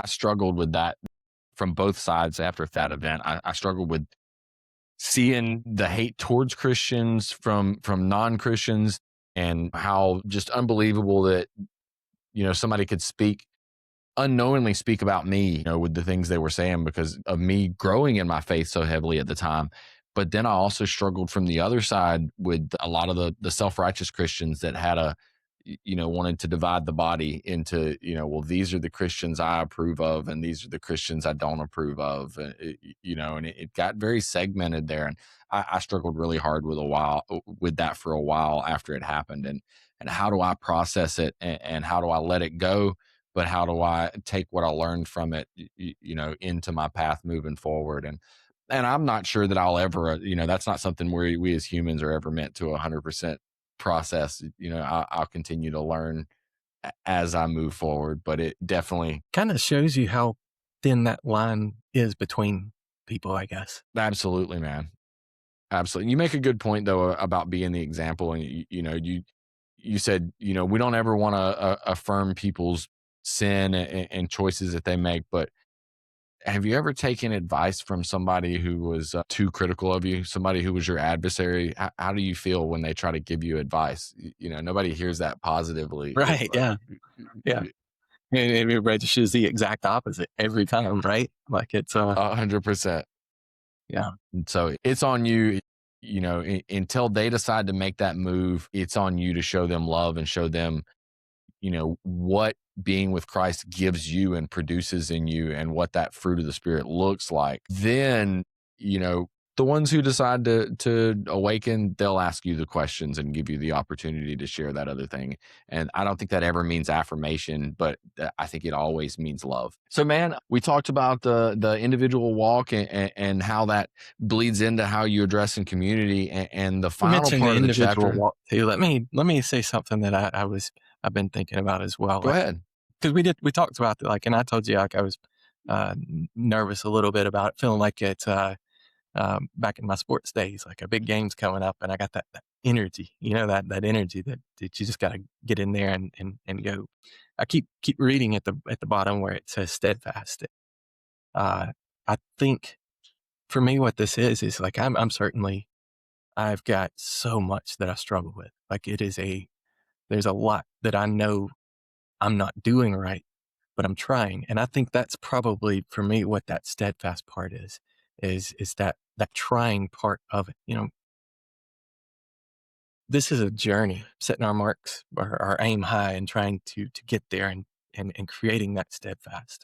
I struggled with that from both sides after that event. I struggled with seeing the hate towards Christians from non-Christians, and how just unbelievable that, somebody could unknowingly speak about me, with the things they were saying because of me growing in my faith so heavily at the time. But then I also struggled from the other side with a lot of the self-righteous Christians that had wanted to divide the body into, well, these are the Christians I approve of and these are the Christians I don't approve of. And it got very segmented there. And I struggled really hard with that for a while after it happened. And how do I process it, and how do I let it go? But how do I take what I learned from it, into my path moving forward? And I'm not sure that I'll ever, that's not something where we as humans are ever meant to 100% process. I'll continue to learn as I move forward, but it definitely, Kind of shows you how thin that line is between people, I guess. absolutely, man. Absolutely. You make a good point though about being the example. And you said, we don't ever want to affirm people's sin and choices that they make, but have you ever taken advice from somebody who was too critical of you, somebody who was your adversary? How do you feel when they try to give you advice? Nobody hears that positively. Right. Yeah. Yeah. And it registers the exact opposite every time, right? Like it's 100%. yeah. And so it's on you, until they decide to make that move, it's on you to show them love and show them, what being with Christ gives you and produces in you, and what that fruit of the Spirit looks like. Then, the ones who decide to awaken, they'll ask you the questions and give you the opportunity to share that other thing. And I don't think that ever means affirmation, but I think it always means love. So, man, we talked about the individual walk, and how that bleeds into how you address in community, and the You final mentioned the part of the individual chapter. walk too. Let me say something that I've been thinking about as well. Go Like, ahead. because we talked about like, and I told you like I was nervous a little bit about it, feeling like it's back in my sports days, like a big game's coming up, and I got that energy, that energy that you just got to get in there and go. I keep reading at the bottom where it says steadfast. Uh, I think for me, what this is like I'm certainly I've got so much that I struggle with. Like there's a lot that I know I'm not doing right, but I'm trying. And I think that's probably for me what that steadfast part is that trying part of it. This is a journey, setting our marks, our aim high and trying to get there and creating that steadfast.